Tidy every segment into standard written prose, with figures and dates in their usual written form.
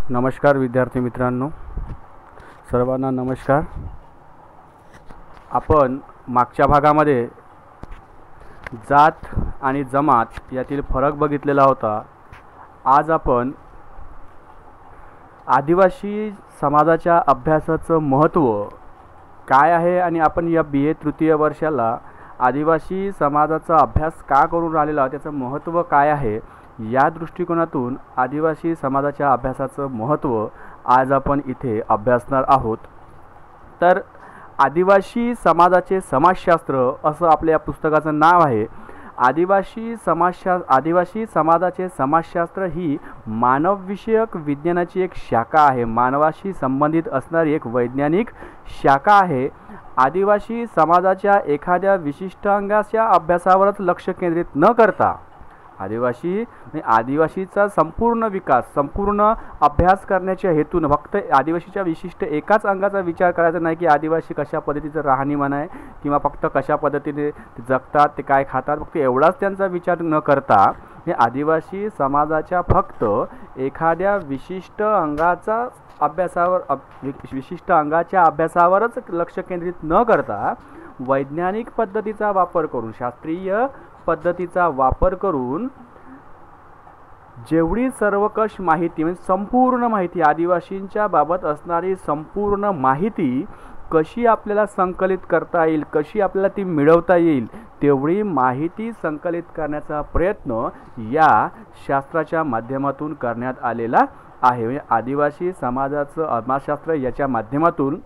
नमस्कार विद्यार्थी मित्रांनो, सर्वांना नमस्कार। आपण मागच्या भागामध्ये जात आणि जमात यातील फरक बघितलेला होता। आज आपण आदिवासी समाजाच्या अभ्यासाचं महत्त्व काय आहे आणि आपण या BA तृतीय वर्षाला आदिवासी समाजाचा अभ्यास का करून राहिलेला, त्याचं महत्त्व काय आहे, या दृष्टिकोनातून आदिवासी समाजाच्या अभ्यासाचं महत्त्व आज आपण इथे अभ्यासणार आहोत। तर आदिवासी समाजाचे समाजशास्त्र असं आपल्या पुस्तकाचं नाव आहे। आदिवासी समाजाचे समाजशास्त्र ही मानवविषयक विज्ञानाची एक शाखा आहे, मानवाशी संबंधित असणारी एक वैज्ञानिक शाखा आहे। आदिवासी समाजाच्या एखाद्या विशिष्ट अंगाच्या अभ्यासावरच लक्ष केंद्रित न करता आदिवासीचा संपूर्ण विकास, संपूर्ण अभ्यास करण्याच्या हेतून फक्त आदिवासीच्या विशिष्ट एकाच अंगाचा विचार करायचा नाही की आदिवासी कशा पद्धतीचं राहणीमान आहे किंवा फक्त कशा पद्धतीने जगतात, ते काय खातात, फक्त एवढाच त्यांचा विचार न करता हे आदिवासी समाजाच्या फक्त एखाद्या विशिष्ट अंगाच्या अभ्यासावरच लक्ष केंद्रित न करता वैज्ञानिक पद्धतीचा वापर करून, शास्त्रीय पद्धतीचा वापर करून जेवढी सर्वकष माहिती, म्हणजे संपूर्ण माहिती, आदिवासींच्या बाबत असणारी संपूर्ण माहिती कशी आपल्याला संकलित करता येईल, कशी आपल्याला ती मिळवता येईल, तेवढी माहिती संकलित करण्याचा प्रयत्न या शास्त्राच्या माध्यमातून करण्यात आलेला आहे। म्हणजे आदिवासी समाजाचं समाजशास्त्र याच्या माध्यमातून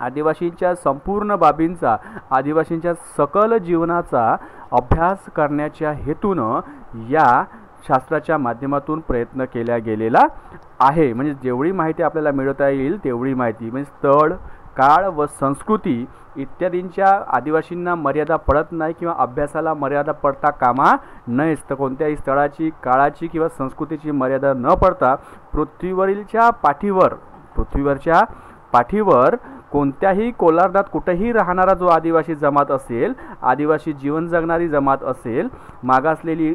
आदिवासींच्या संपूर्ण बाबींचा, आदिवासींच्या सकल जीवनाचा अभ्यास करण्याच्या हेतूनं या शास्त्राच्या माध्यमातून प्रयत्न केला गेलेला आहे। म्हणजे जेवढी माहिती आपल्याला मिळवता येईल तेवढी माहिती, म्हणजे स्थळ, काळ व संस्कृती इत्यादींच्या आदिवासींना मर्यादा पडत नाही किंवा अभ्यासाला मर्यादा पडता कामा नयेच। तर कोणत्याही स्थळाची, काळाची किंवा संस्कृतीची मर्यादा न पडता पृथ्वीवरच्या पाठीवर कोणत्याही कोलारडात कुठेही राहणारा जो आदिवासी जमात असेल, आदिवासी जीवन जगणारी जमात असेल, मागासलेली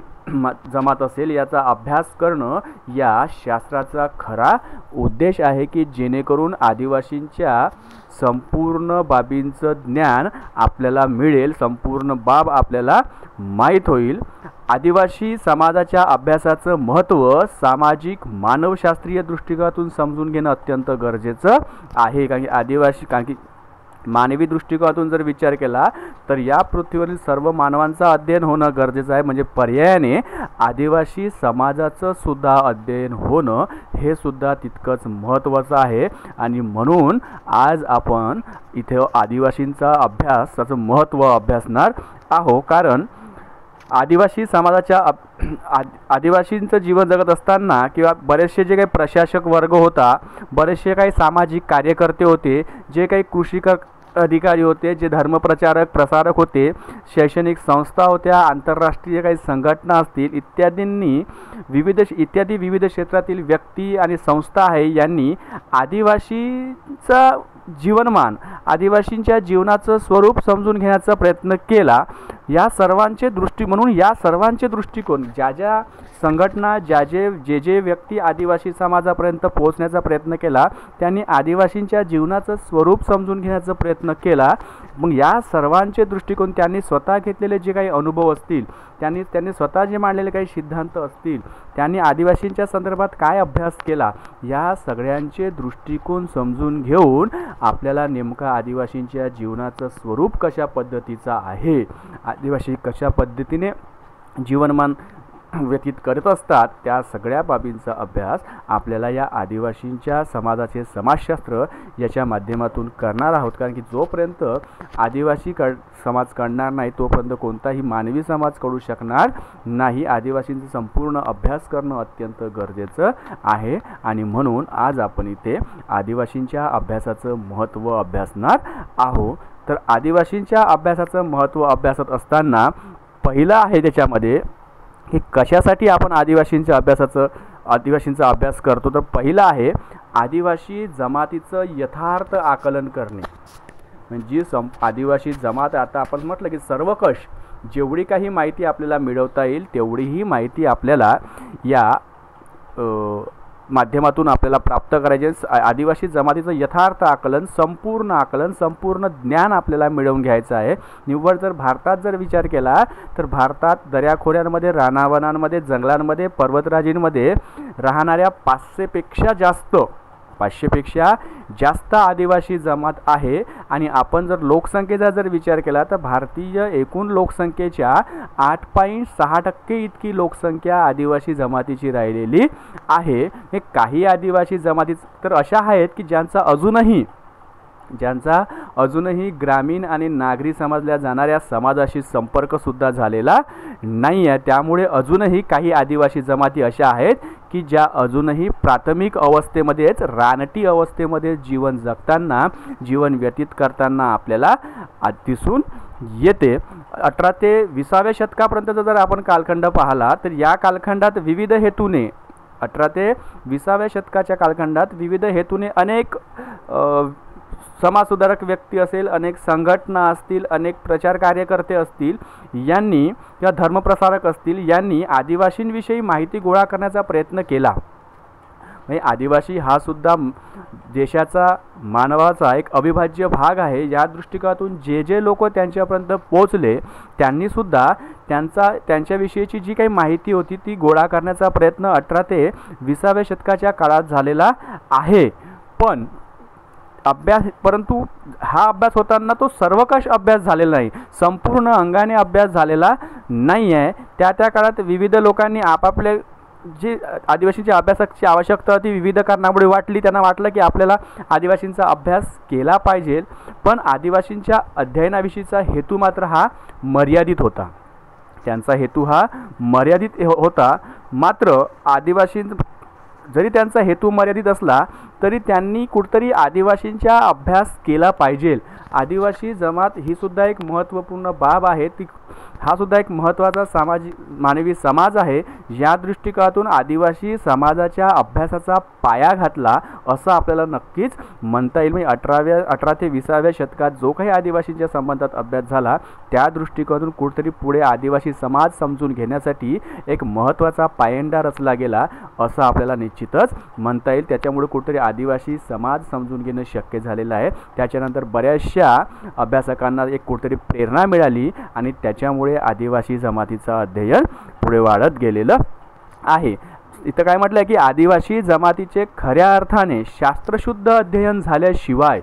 जमात असेल, याचा अभ्यास करणं या शास्त्राचा खरा उद्देश आहे की जेणेकरून आदिवासींच्या संपूर्ण बाबींचं ज्ञान आपल्याला मिळेल, संपूर्ण बाब आपल्याला माहीत होईल। आदिवासी समाजाच्या अभ्यासाचं महत्त्व सामाजिक मानवशास्त्रीय दृष्टिकोनातून समजून घेणं अत्यंत गरजेचं आहे। कारण की मानवी दृष्टिकोनातून जर विचार केला तर या पृथ्वीवरील सर्व मानवांचं अध्ययन होणं गरजेचं आहे, म्हणजे पर्यायाने आदिवासी समाजाचं सुद्धा अध्ययन होणं हे सुद्धा तितकंच महत्त्वाचं आहे। आणि म्हणून आज आपण इथे आदिवासींचा अभ्यास, त्याचं महत्त्व अभ्यासणार आहोत। कारण आदिवासींचं जीवन जगत असताना किंवा बरेचसे जे काही प्रशासक वर्ग होता, बरेचसे काही सामाजिक कार्यकर्ते होते, जे काही कृषी अधिकारी होते, जे धर्मप्रचारक प्रसारक होते, शैक्षणिक संस्था होत्या, आंतरराष्ट्रीय काही संघटना असतील, इत्यादी विविध क्षेत्रातील व्यक्ती आणि संस्था आहे, यांनी आदिवासीचा जीवनमान, आदिवासींच्या जीवनाचं स्वरूप समजून घेण्याचा प्रयत्न केला। या सर्वांचे दृष्टिकोन, ज्या संघटना, जे व्यक्ती आदिवासी समाजापर्यंत पोहोचण्याचा प्रयत्न केला, त्यांनी आदिवासींच्या जीवनाचं स्वरूप समजून घेण्याचा प्रयत्न केला। मग या सर्वांचे दृष्टिकोन, त्यांनी स्वतः घेतलेले जे काही अनुभव असतील, त्यांनी स्वतः जे मांडलेले काही सिद्धांत असतील, त्यांनी आदिवासींच्या संदर्भात काय अभ्यास केला, या सगळ्यांचे दृष्टिकोन समजून घेऊन आपल्याला नेमका आदिवासींच्या जीवनाचं स्वरूप कशा पद्धतीचं आहे, आदिवासी कशा पद्धतीने जीवनमान व्यतीत करत असतात, त्या सगळ्या बाबींचा अभ्यास आपल्याला या आदिवासींच्या समाजाचे समाजशास्त्र याच्या माध्यमातून करणार आहोत। कारण की जोपर्यंत आदिवासी समाज कळणार नाही तोपर्यंत कोणताही मानवी समाज कळू शकणार नाही। आदिवासींचा संपूर्ण अभ्यास करणं अत्यंत गरजेचं आहे आणि म्हणून आज आपण इथे आदिवासींच्या अभ्यासाचं महत्त्व अभ्यासणार आहोत। तर आदिवासींच्या अभ्यासाचं महत्त्व अभ्यासत असताना पहिलं आहे त्याच्यामध्ये की कशासाठी आपण आदिवासींचा अभ्यास करतो, तर पहिलं आहे आदिवासी जमातीचं यथार्थ आकलन करणे। म्हणजे आदिवासी जमात, आता आपण म्हटलं की सर्वकष जेवढी काही माहिती आपल्याला मिळवता येईल तेवढीही माहिती आपल्याला या माध्यमातून आपल्याला प्राप्त करायचे आदिवासी जमातीचं यथार्थ आकलन, संपूर्ण आकलन, संपूर्ण ज्ञान आपल्याला मिळवून घ्यायचं आहे. निव्वळ जर भारतात जर विचार केला तर भारतात दऱ्याखोऱ्यांमध्ये, रानावनांमध्ये, जंगलांमध्ये, पर्वतराजींमध्ये राहणाऱ्या 500पेक्षा जास्त आदिवासी जमात आहे. आणि आपण जर लोकसंख्येचा जर विचार केला तर भारतीय एकूण लोकसंख्येच्या 8.6% इतकी लोकसंख्या आदिवासी जमातीची राहिलेली आहे. हे काही आदिवासी जमाती तर अशा आहेत की ज्यांचा अजूनही ग्रामीण आणि नागरी समजल्या जाणाऱ्या समाजाशी संपर्कसुद्धा झालेला नाही आहे. त्यामुळे अजूनही काही आदिवासी जमाती अशा आहेत की ज्या अजूनही प्राथमिक अवस्थेमध्येच, रानटी अवस्थेमध्ये जीवन जगताना, जीवन व्यतीत करताना आपल्याला दिसून येते. 18 ते 20व्या शतकापर्यंतचा जर आपण कालखंड पाहिला तर या कालखंडात विविध हेतूने 18 ते 20व्या शतकाच्या कालखंडात विविध हेतूने अनेक समाजसुधारक व्यक्ती असेल, अनेक संघटना असतील, अनेक प्रचार कार्यकर्ते असतील, यांनी किंवा धर्मप्रसारक असतील, यांनी आदिवासींविषयी माहिती गोळा करण्याचा प्रयत्न केला. म्हणजे आदिवासी हा सुद्धा देशाचा, मानवाचा एक अविभाज्य भाग आहे. या दृष्टिकोनातून जे लोक त्यांच्यापर्यंत पोहोचले त्यांनीसुद्धा त्यांच्याविषयीची जी काही माहिती होती ती गोळा करण्याचा प्रयत्न 18 ते 20व्या शतकाच्या काळात झालेला आहे. परंतु हा अभ्यास होताना तो सर्वकष अभ्यास झालेला नाही, संपूर्ण अंगाने अभ्यास झालेला नाही आहे. त्या काळात विविध लोकांनी आपापले जी आदिवासींच्या अभ्यासाची आवश्यकता होती विविध कारणामुळे वाटली. त्यांना वाटलं की आपल्याला आदिवासींचा अभ्यास केला पाहिजे, पण आदिवासींच्या अध्ययनाविषयीचा हेतू मात्र हा मर्यादित होता. त्यांचा हेतू हा मर्यादित होता. मात्र जरी त्यांचा हेतू मर्यादित असला तरी त्यांनी कुठतरी आदिवासींचा अभ्यास केला पाहिजे. आदिवासी जमात ही सुद्धा एक महत्त्वपूर्ण बाब आहे. हा सुद्धा एक महत्त्वाचा मानवी समाज आहे. या दृष्टिकोनातून आदिवासी समाजाच्या अभ्यासाचा पाया घातला असं आपल्याला नक्कीच म्हणता येईल. म्हणजे 18 ते 20व्या शतकात जो काही आदिवासींच्या संबंधात अभ्यास झाला त्या दृष्टिकोनातून कुठेतरी पुढे आदिवासी समाज समजून घेण्यासाठी एक महत्त्वाचा पायंडा रचला गेला असं आपल्याला निश्चितच म्हणता येईल. त्याच्यामुळे कुठेतरी आदिवासी समाज समजून घेणं शक्य झालेलं आहे. त्याच्यानंतर बऱ्याचशा अभ्यासकांना एक कुठेतरी प्रेरणा मिळाली आणि त्याच्यामुळे आदिवासी जमातीचं अध्ययन पुढे वाढत गेलेलं आहे. इथं काय म्हटलं की आदिवासी जमातीचे खऱ्या अर्थाने शास्त्रशुद्ध अध्ययन झाल्याशिवाय,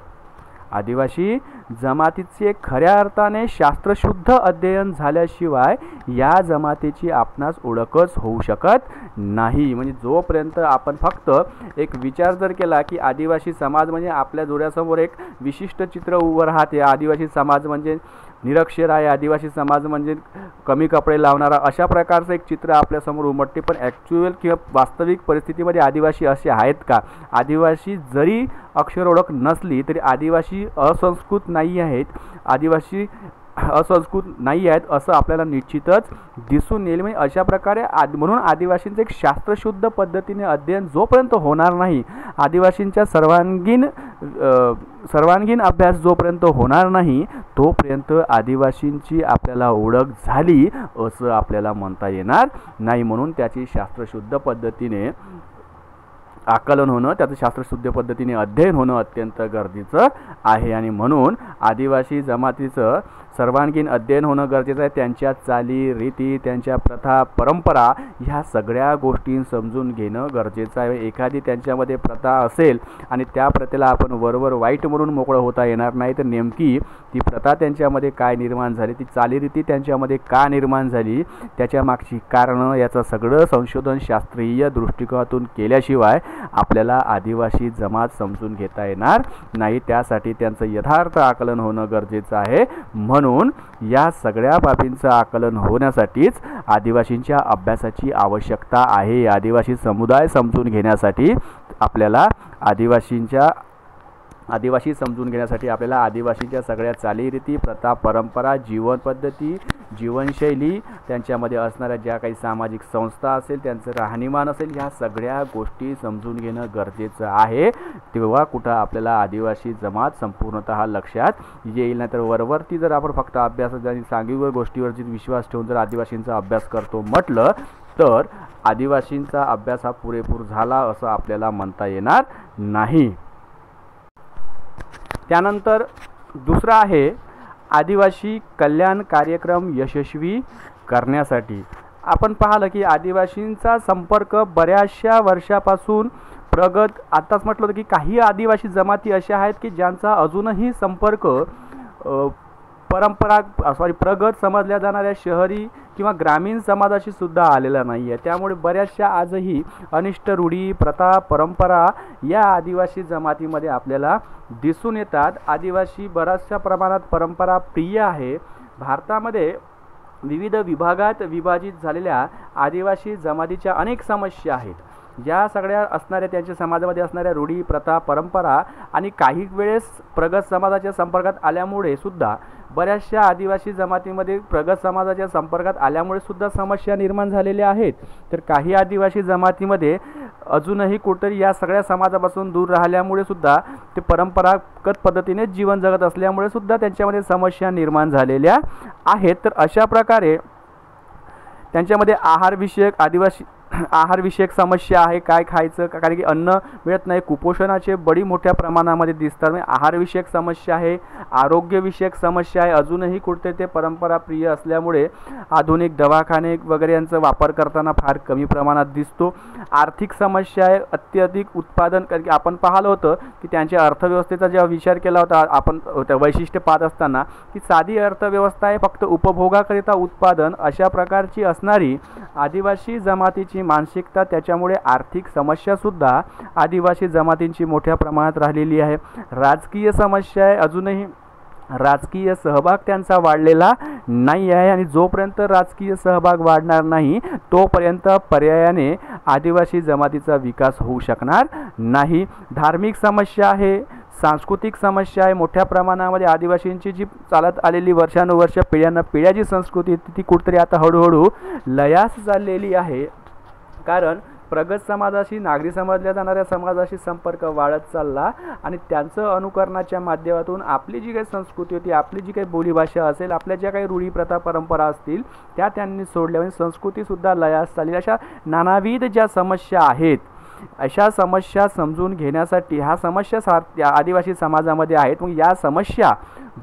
आदिवासी जमातीचे खऱ्या अर्थाने शास्त्रशुद्ध अध्ययन झाल्याशिवाय या जमातीची आपणास ओळखच होऊ शकत नाही. म्हणजे जोपर्यंत आपण फक्त एक विचार जर केला की आदिवासी समाज म्हणजे आपल्या डोळ्यासमोर एक विशिष्ट चित्र उभं राहते, आदिवासी समाज म्हणजे निरक्षर आहे, आदिवासी समाज म्हणजे कमी कपडे लावणारा, अशा प्रकारचं एक चित्र आपल्यासमोर उमटते. पण ॲक्च्युअल किंवा वास्तविक परिस्थितीमध्ये आदिवासी असे आहेत का? आदिवासी जरी अक्षर ओळख नसली तरी आदिवासी असंस्कृत नाही आहेत, आदिवासी असंस्कृत नाही आहेत असं आपल्याला निश्चितच दिसून येईल. म्हणजे अशा प्रकारे म्हणून आदिवासींचं एक शास्त्रशुद्ध पद्धतीने अध्ययन जोपर्यंत होणार नाही, आदिवासींच्या सर्वांगीण अभ्यास जोपर्यंत होणार नाही तोपर्यंत आदिवासींची आपल्याला ओळख झाली असं आपल्याला म्हणता येणार नाही. म्हणून त्याची शास्त्रशुद्ध पद्धतीने आकलन होणं, त्याचं शास्त्रशुद्ध पद्धतीने अध्ययन होणं अत्यंत गरजेचं आहे. आणि म्हणून आदिवासी जमातीचं सर्वांगीण अध्ययन होणं गरजेचं आहे. त्यांच्या चाली रीती, त्यांच्या प्रथा परंपरा ह्या सगळ्या गोष्टी समजून घेणं गरजेचं आहे. एखादी त्यांच्यामध्ये प्रथा असेल आणि त्या प्रथेला आपण वरवर वाईट म्हणून मोकळं होता येणार नाही, तर नेमकी ती प्रथा त्यांच्यामध्ये काय निर्माण झाली, ती चालीरीती त्यांच्यामध्ये का निर्माण झाली, त्याच्या मागची कारणं, याचं सगळं संशोधन शास्त्रीय दृष्टिकोनातून केल्याशिवाय आपल्याला आदिवासी जमात समजून घेता येणार नाही. त्यासाठी त्यांचं यथार्थ आकलन होणं गरजेचं आहे. म्हणून या सगळ्या बाबींचं आकलन होण्यासाठीच आदिवासींच्या अभ्यासाची आवश्यकता आहे. आदिवासी समुदाय समजून घेण्यासाठी आपल्याला आदिवासी समजून घेण्यासाठी आपल्याला आदिवासींच्या सगळ्या चालीरीती, प्रथा, परंपरा, जीवन पद्धती, जीवनशैली, त्यांच्यामध्ये असणाऱ्या ज्या काही सामाजिक संस्था असेल, त्यांचं राहणीमान असेल, ह्या सगळ्या गोष्टी समजून घेणं गरजेचं आहे. तेव्हा कुठं आपल्याला आदिवासी जमात संपूर्णतः लक्षात येईल. नाही तर वरवरती जर आपण फक्त अभ्यास आणि सांघिक गोष्टीवरती विश्वास ठेवून जर आदिवासींचा अभ्यास करतो म्हटलं तर आदिवासींचा अभ्यास हा पुरेपूर झाला असं आपल्याला म्हणता येणार नाही. त्यानंतर दुसरा आहे आदिवासी कल्याण कार्यक्रम यशस्वी करण्यासाठी. आपण पाहिलं की आदिवासींचा संपर्क बऱ्याचशा वर्षापासून प्रगत, आत्ताच म्हटलं होतं की काही आदिवासी जमाती अशा आहेत की ज्यांचा अजूनही संपर्क प्रगत समजल्या जाणाऱ्या शहरी किंवा ग्रामीण समाजाशी सुद्धा आलेला नाही आहे. त्यामुळे बऱ्याचशा आजही अनिष्ट रूढी, प्रथा, परंपरा या आदिवासी जमातीमध्ये आपल्याला दिसून येतात. आदिवासी बऱ्याचशा प्रमाणात परंपरा प्रिय आहे. भारतामध्ये विविध विभागात विभाजित झालेल्या आदिवासी जमातीच्या अनेक समस्या आहेत. या सगळ्या असणाऱ्या त्यांच्या समाजामध्ये असणाऱ्या रूढी, प्रथा, परंपरा आणि काही वेळेस प्रगत समाजाच्या संपर्कात आल्यामुळे सुद्धा बऱ्याचशा आदिवासी जमातीमध्ये प्रगत समाजाच्या संपर्कात आल्यामुळे सुद्धा समस्या निर्माण झालेल्या आहेत. तर काही आदिवासी जमातीमध्ये अजूनही कुठेतरी या सगळ्या समाजापासून दूर राहिल्यामुळे सुद्धा ते परंपरागत पद्धतीने जीवन जगत असल्यामुळे सुद्धा त्यांच्यामध्ये समस्या निर्माण झालेल्या आहेत. तर अशा प्रकारे त्यांच्यामध्ये आहारविषयक समस्या आहे. काय खायचं, कारण की अन्न मिळत नाही, कुपोषणाचे बळी मोठ्या प्रमाणामध्ये दिसतात. आहारविषयक समस्या आहे, आरोग्यविषयक समस्या आहे. अजूनही कुठे ते परंपरा प्रिय असल्यामुळे आधुनिक दवाखाने वगैरे यांचा वापर करताना फार कमी प्रमाणात दिसतो. आर्थिक समस्या आहे, अत्यधिक उत्पादन, कारण की आपण पाहिलं होतं की त्यांच्या अर्थव्यवस्थेचा जेव्हा विचार केला होता आपण वैशिष्ट्य पाहत असताना की साधी अर्थव्यवस्था आहे, फक्त उपभोगाकरिता उत्पादन, अशा प्रकारची असणारी आदिवासी जमातीची मानसिकता, त्याच्यामुळे आर्थिक समस्यासुद्धा आदिवासी जमातींची मोठ्या प्रमाणात राहिलेली आहे. राजकीय समस्या आहे, अजूनही राजकीय सहभाग त्यांचा वाढलेला नाही आहे आणि जोपर्यंत राजकीय सहभाग वाढणार नाही तोपर्यंत पर्यायाने आदिवासी जमातीचा विकास होऊ शकणार नाही. धार्मिक समस्या आहे, सांस्कृतिक समस्या आहे. मोठ्या प्रमाणामध्ये आदिवासींची जी चालत आलेली वर्षानुवर्ष पिढ्याची संस्कृती ती कुठेतरी आता हळूहळू लयास चाललेली आहे. कारण प्रगत समाजाशी, नागरी समजल्या जाणाऱ्या समाजाशी संपर्क वाढत चालला आणि त्यांचं अनुकरणाच्या माध्यमातून आपली जी काही संस्कृती होती, आपली जी काही बोलीभाषा असेल, आपल्या ज्या काही रूढी, प्रथा, परंपरा असतील त्या त्यांनी सोडल्या, म्हणजे संस्कृतीसुद्धा लयास चालली. अशा नानाविध ज्या समस्या आहेत, अशा समस्या समजून घेण्यासाठी ह्या समस्या आदिवासी समाजामध्ये आहेत. मग या समस्या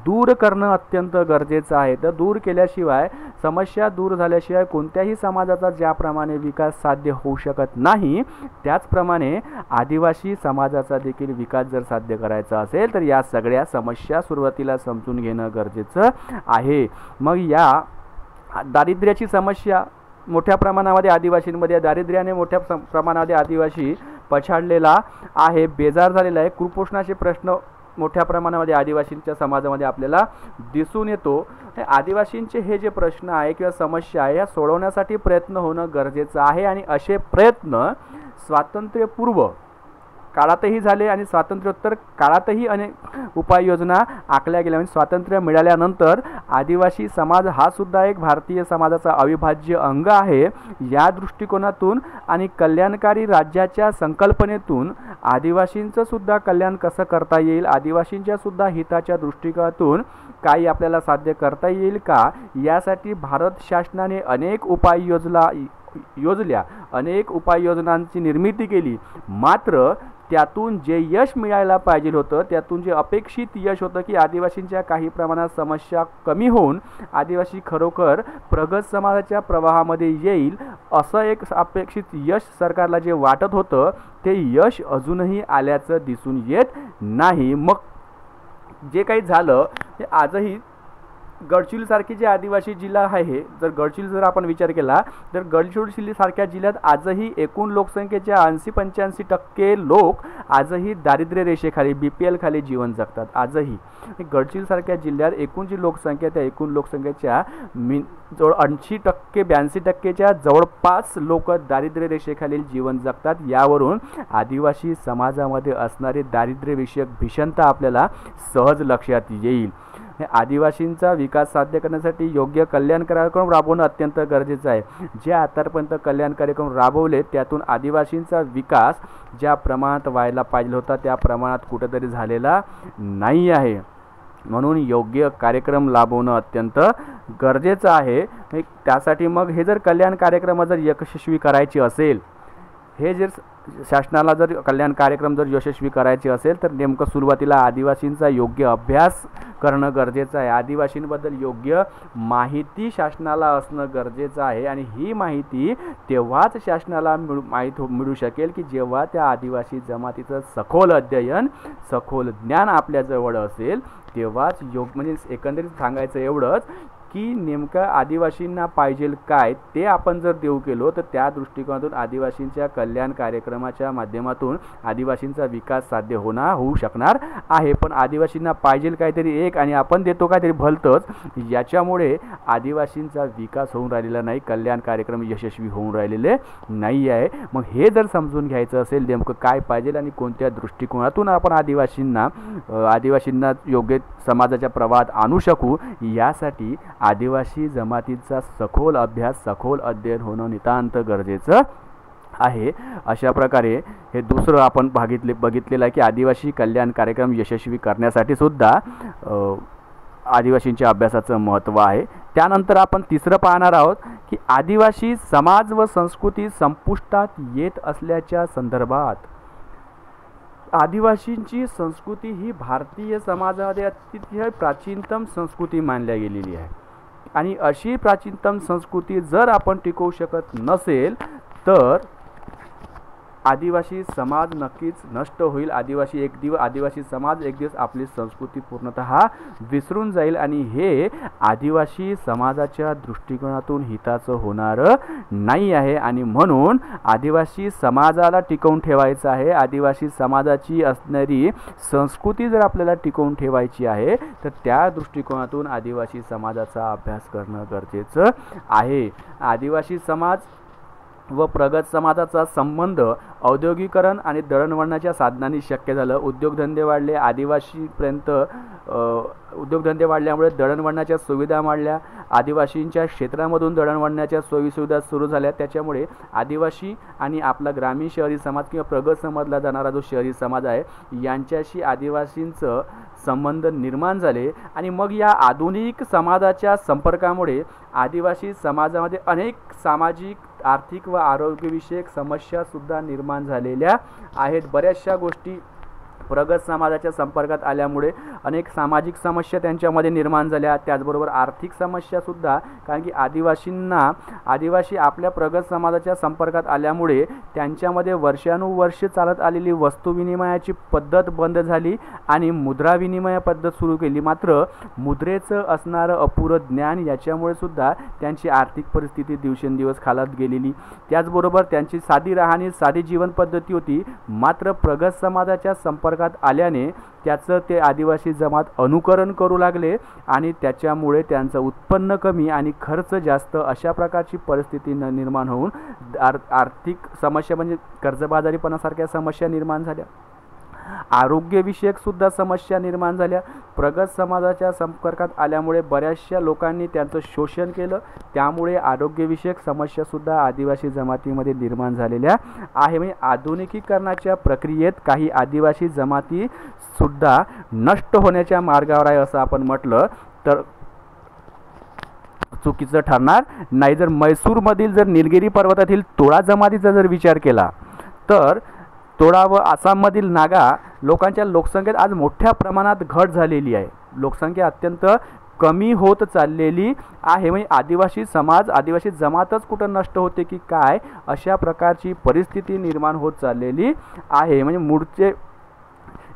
दूर करणं अत्यंत गरजेचं आहे. तर दूर केल्याशिवाय, समस्या दूर झाल्याशिवाय कोणत्याही समाजाचा ज्याप्रमाणे विकास साध्य होऊ शकत नाही, त्याचप्रमाणे आदिवासी समाजाचा देखील विकास जर साध्य करायचा असेल तर या सगळ्या समस्या सुरुवातीला समजून घेणं गरजेचं आहे. मग या दारिद्र्याची समस्या मोठ्या प्रमाणामध्ये आदिवासींमध्ये, दारिद्र्याने मोठ्या प्रमाणामध्ये आदिवासी पछाडलेला आहे, बेजार झालेला आहे. कुपोषणाचे प्रश्न मोठ्या प्रमाणामध्ये आदिवासींच्या समाजामध्ये आपल्याला दिसून येतो. आदिवासींचे हे जे प्रश्न आहे किंवा समस्या आहे या सोडवण्यासाठी प्रयत्न होणं गरजेचं आहे आणि असे प्रयत्न स्वातंत्र्यपूर्व काळातही झाले आणि स्वातंत्र्योत्तर काळातही अनेक उपाययोजना आखल्या गेल्या. म्हणजे स्वातंत्र्य मिळाल्यानंतर आदिवासी समाज हा सुद्धा एक भारतीय समाजाचा अविभाज्य अंग आहे. या दृष्टिकोनातून आणि कल्याणकारी राज्याच्या संकल्पनेतून आदिवासींचं सुद्धा कल्याण कसं करता येईल, आदिवासींच्या सुद्धा हिताच्या दृष्टिकोनातून काही आपल्याला साध्य करता येईल का, यासाठी भारत शासनाने अनेक अनेक उपाययोजनांची निर्मिती केली. मात्र त्यातून जे यश मिळायला पाहिजे होतं, त्यातून जे अपेक्षित यश होतं की आदिवासींच्या काही प्रमाणात समस्या कमी होऊन आदिवासी खरोखर प्रगत समाजाच्या प्रवाहामध्ये येईल, असं एक अपेक्षित यश सरकारला जे वाटत होतं ते यश अजूनही आल्याचं दिसून येत नाही. मग जे काही झालं ते आजही गडचिरोलीसारखी जे आदिवासी जिल्हा आहे, जर आपण विचार केला तर गडचिरोलीसारख्या जिल्ह्यात आजही एकूण लोकसंख्येच्या 80-85% लोक आजही दारिद्र्य रेषेखाली, BPL खाली जीवन जगतात. आजही गडचिरोलीसारख्या जिल्ह्यात एकूण जी लोकसंख्या, त्या एकूण लोकसंख्येच्या जवळ 80-82% जवळपास लोक दारिद्र्य रेषेखालील जीवन जगतात. यावरून आदिवासी समाजामध्ये असणारी दारिद्र्यविषयक भीषणता आपल्याला सहज लक्षात येईल. आदिवासींचा विकास साध्य करण्यासाठी योग्य कल्याण कार्यक्रम राबवणं अत्यंत गरजेचं आहे. जे आतापर्यंत कल्याण कार्यक्रम राबवले त्यातून आदिवासींचा विकास ज्या प्रमाणात व्हायला पाहिजे होता त्या प्रमाणात कुठेतरी झालेला नाही आहे. म्हणून योग्य कार्यक्रम राबवणं अत्यंत गरजेचं आहे। त्यासाठी मग हे जर कल्याण कार्यक्रम जर यशस्वी करायचे असेल, हे जर शासनाला जर कल्याण कार्यक्रम जर यशस्वी करायचे असेल तर नेमकं सुरुवातीला आदिवासींचा योग्य अभ्यास करणं गरजेचं आहे। आदिवासींबद्दल योग्य माहिती शासनाला असणं गरजेचं आहे आणि ही माहिती तेव्हाच शासनाला मिळू शकेल की जेव्हा त्या आदिवासी जमातीचं सखोल अध्ययन, सखोल ज्ञान आपल्याजवळ असेल, तेव्हाच म्हणजे एकंदरीत सांगायचं एवढंच की नेमकं आदिवासींना पाहिजेल काय ते आपण जर देऊ केलो तर त्या दृष्टिकोनातून आदिवासींच्या कल्याण कार्यक्रमाच्या माध्यमातून आदिवासींचा विकास साध्य होऊ शकणार आहे। पण आदिवासींना पाहिजेल काहीतरी एक आणि आपण देतो काहीतरी भलतंच, याच्यामुळे आदिवासींचा विकास होऊन राहिलेला नाही, कल्याण कार्यक्रम यशस्वी होऊन राहिलेले नाही आहे। मग हे जर समजून घ्यायचं असेल नेमकं काय पाहिजेल आणि कोणत्या दृष्टिकोनातून आपण आदिवासींना योग्य समाजाच्या प्रवाहात आणू शकू, यासाठी आदिवासी जमातीचा सखोल अभ्यास, सखोल अध्ययन होणं नितांत गरजेचं आहे। अशा प्रकारे हे दुसरं आपण बघितलेलं आहे की आदिवासी कल्याण कार्यक्रम यशस्वी करण्यासाठी सुद्धा आदिवासींच्या अभ्यासाचं महत्त्व आहे। त्यानंतर आपण तिसरं पाहणार आहोत की आदिवासी समाज व संस्कृती संपुष्टात येत असल्याच्या संदर्भात आदिवासींची संस्कृती ही भारतीय समाजामध्ये अतिशय प्राचीनतम संस्कृती मानल्या गेलेली आहे आणि अशी प्राचीनतम संस्कृती जर आपण टिकवू शकत नसेल तर आदिवासी समाज नक्कीच नष्ट होईल। आदिवासी समाज एक दिवस आपली संस्कृती पूर्णतः विसरून जाईल आणि हे आदिवासी समाजाच्या दृष्टिकोनातून हिताचं होणारं नाही आहे आणि म्हणून आदिवासी समाजाला टिकवून ठेवायचं आहे। आदिवासी समाजाची असणारी संस्कृती जर आपल्याला टिकवून ठेवायची आहे तर त्या दृष्टिकोनातून आदिवासी समाजाचा अभ्यास करणं गरजेचं आहे। आदिवासी समाज व प्रगत समाजाचा संबंध औद्योगिकरण आणि दळणवळणाच्या साधनांनी शक्य झालं। उद्योगधंदे वाढले, आदिवासीपर्यंत उद्योगधंदे वाढल्यामुळे दळणवळणाच्या सुविधा वाढल्या, आदिवासींच्या क्षेत्रामधून दळणवळणाच्या सोयीसुविधा सुरू झाल्या। त्याच्यामुळे आदिवासी आणि आपला ग्रामीण शहरी समाज किंवा प्रगत समजला जाणारा जो शहरी समाज आहे यांच्याशी आदिवासींचं संबंध निर्माण झाले आणि मग या आधुनिक समाजाच्या संपर्कामुळे आदिवासी समाजामध्ये अनेक सामाजिक, आर्थिक व आरोग्यविषयक समस्या सुद्धा निर्माण झालेल्या आहेत। बऱ्याचशा गोष्टी प्रगत समाजाच्या संपर्कात आल्यामुळे अनेक सामाजिक समस्या त्यांच्यामध्ये निर्माण झाल्या, त्याचबरोबर आर्थिक समस्या सुद्धा, कारण की आदिवासी आपल्या प्रगत समाजाच्या संपर्कात आल्यामुळे त्यांच्यामध्ये वर्षानुवर्ष चालत आलेली वस्तू विनिमयाची पद्धत बंद झाली आणि मुद्रा विनिमय पद्धत सुरू केली। मात्र मुद्रेचं असणारं अपुरं ज्ञान याच्यामुळे सुद्धा त्यांची आर्थिक परिस्थिती दिवसेंदिवस खालावत गेलेली। त्याचबरोबर त्यांची साधी राहणी, साधी जीवन पद्धती होती, मात्र प्रगत समाजाच्या संपर्कात आल्याने त्याचं ते आदिवासी जमात अनुकरण करू लागले आणि त्याच्यामुळे त्यांचं उत्पन्न कमी आणि खर्च जास्त, अशा प्रकारची परिस्थिती निर्माण होऊन आर्थिक समस्या म्हणजे कर्जबाजारीपणासारख्या समस्या निर्माण झाल्या। आरोग्यविषयक सुद्धा समस्या निर्माण झाल्या। प्रगत समाजाच्या संपर्कात आल्यामुळे बऱ्याचशा लोकांनी त्यांचं शोषण केलं, त्यामुळे आरोग्यविषयक समस्या सुद्धा आदिवासी जमातीमध्ये निर्माण झालेल्या आहे। म्हणजे आधुनिकीकरणाच्या प्रक्रियेत काही आदिवासी जमाती सुद्धा नष्ट होण्याच्या मार्गावर आहे असं आपण म्हटलं तर चुकीचं ठरणार नाही। जर म्हैसूरमधील जर निलगिरी पर्वतातील तोडा जमातीचा जर विचार केला तर तोडा व आसाममधील नागा लोकांच्या लोकसंख्येत आज मोठ्या प्रमाणात घट झालेली आहे। लोकसंख्या अत्यंत कमी होत चाललेली आहे। म्हणजे आदिवासी समाज, आदिवासी जमातच कुठं नष्ट होते की काय, अशा प्रकारची परिस्थिती निर्माण होत चाललेली आहे। म्हणजे मूळचे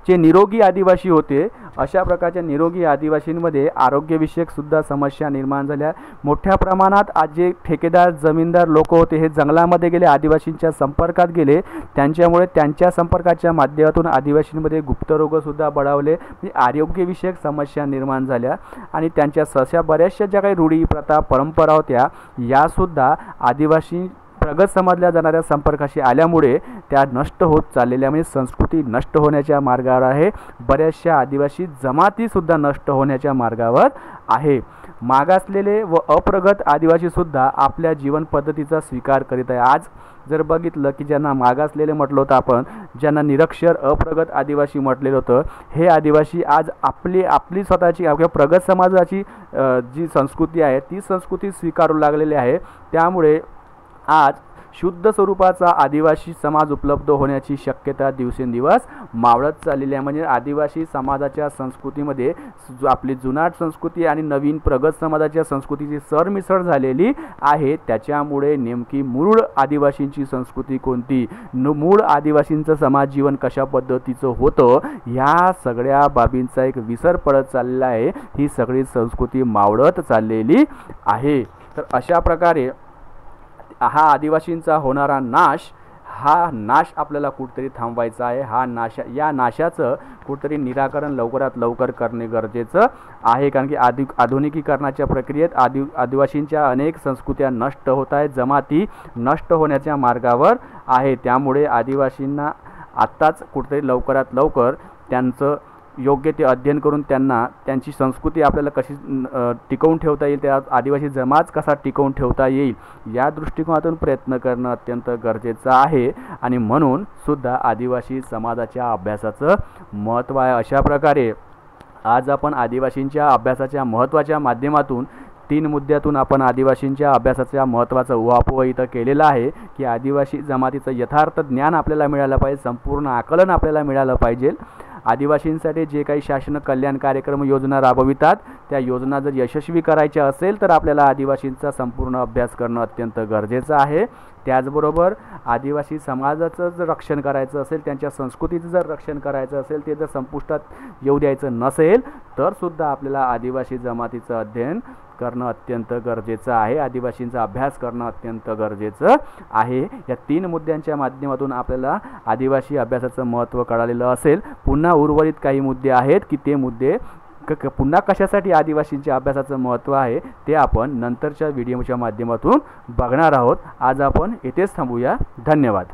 जे निरोगी आदिवासी होते अशा प्रकारच्या निरोगी आदिवासींमध्ये आरोग्यविषयक सुद्धा समस्या निर्माण झाल्या। मोठ्या प्रमाणात आज जे ठेकेदार, जमीनदार लोक होते हे जंगलामध्ये गेले, आदिवासींच्या संपर्कात गेले, त्यांच्यामुळे त्यांच्या संपर्काच्या माध्यमातून आदिवासींमध्ये गुप्तरोगसुद्धा बळावले, म्हणजे आरोग्यविषयक समस्या निर्माण झाल्या आणि त्यांच्या सशा बऱ्याचशा ज्या काही रूढी, प्रथा, परंपरा होत्या यासुद्धा आदिवासी प्रगत समजल्या जाणाऱ्या संपर्काशी आल्यामुळे त्या नष्ट होत चाललेल्या, म्हणजे संस्कृती नष्ट होण्याच्या मार्गावर आहे। बऱ्याचशा आदिवासी जमातीसुद्धा नष्ट होण्याच्या मार्गावर आहे। मागासलेले व अप्रगत आदिवासीसुद्धा आपल्या जीवन पद्धतीचा स्वीकार करीत आहे. आज जर बघितलं की ज्यांना मागासलेले म्हटलं होतं आपण, ज्यांना निरक्षर अप्रगत आदिवासी म्हटलेलं होतं, हे आदिवासी आज आपली स्वतःची किंवा प्रगत समाजाची जी संस्कृती आहे ती संस्कृती स्वीकारू लागलेली आहे. त्यामुळे आज शुद्ध स्वरूपाचा आदिवासी समाज उपलब्ध होण्याची शक्यता दिवसेंदिवस मावळत चाललेली आहे. म्हणजे आदिवासी समाजाच्या संस्कृतीमध्ये आपली जुनाट संस्कृती आणि नवीन प्रगत समाजाच्या संस्कृतीची सरमिसळ झालेली आहे. त्याच्यामुळे नेमकी मूळ आदिवासींची संस्कृती कोणती, मूळ आदिवासींचं समाज जीवन कशा पद्धतीचं होतं, ह्या सगळ्या बाबींचा एक विसर पडत चाललेला आहे. ही सगळी संस्कृती मावळत चाललेली आहे. तर अशा प्रकारे हा आदिवासींचा होणारा हा नाश आपल्याला कुठेतरी थांबवायचा आहे. या नाशाचं कुठेतरी निराकरण लवकरात लवकर करणे गरजेचं आहे. कारण की आधुनिकीकरणाच्या प्रक्रियेत आदिवासींच्या अनेक संस्कृत्या नष्ट होत आहेत, जमाती नष्ट होण्याच्या मार्गावर आहे. त्यामुळे आदिवासींना आत्ताच कुठेतरी लवकरात लवकर त्यांचं योग्य ते अध्ययन करून त्यांची संस्कृती आपल्याला कशी टिकवून ठेवता येईल, त्या आदिवासी समाज कसा टिकवून ठेवता येईल, या दृष्टिकोनातून प्रयत्न करणं अत्यंत गरजेचं आहे. आणि म्हणून सुद्धा आदिवासी समाजाच्या अभ्यासाचं महत्त्व आहे. अशा प्रकारे आज आपण आदिवासींच्या अभ्यासाच्या महत्त्वाच्या माध्यमातून 3 मुद्द्यातून आपण आदिवासींच्या अभ्यासाच्या महत्त्वाचा उहापोह इथं केलेला आहे की आदिवासी जमातीचं यथार्थ ज्ञान आपल्याला मिळालं पाहिजे, संपूर्ण आकलन आपल्याला मिळालं पाहिजे. आदिवासींसाठी जे काही शासन कल्याण कार्यक्रम योजना राबवितात त्या योजना जर यशस्वी करायच्या असेल तर आपल्याला आदिवासींचा संपूर्ण अभ्यास करणं अत्यंत गरजेचं आहे. त्याचबरोबर आदिवासी समाजाचं जर रक्षण करायचं असेल, त्यांच्या संस्कृतीचं जर रक्षण करायचं असेल, ते जर संपुष्टात येऊ द्यायचं नसेल तर सुद्धा आपल्याला आदिवासी जमातीचं अध्ययन करणं अत्यंत गरजेचं आहे. आदिवासींचा अभ्यास करणं अत्यंत गरजेचं आहे. या 3 मुद्द्यांच्या माध्यमातून आपल्याला आदिवासी अभ्यासाचं महत्त्व कळालेलं असेल. पुन्हा उर्वरित काही मुद्दे आहेत की ते मुद्दे पुन्हा कशासाठी आदिवासींच्या अभ्यासाचं महत्त्व आहे ते आपण नंतरच्या व्हिडिओच्या माध्यमातून बघणार आहोत. आज आपण येथेच थांबूया. धन्यवाद.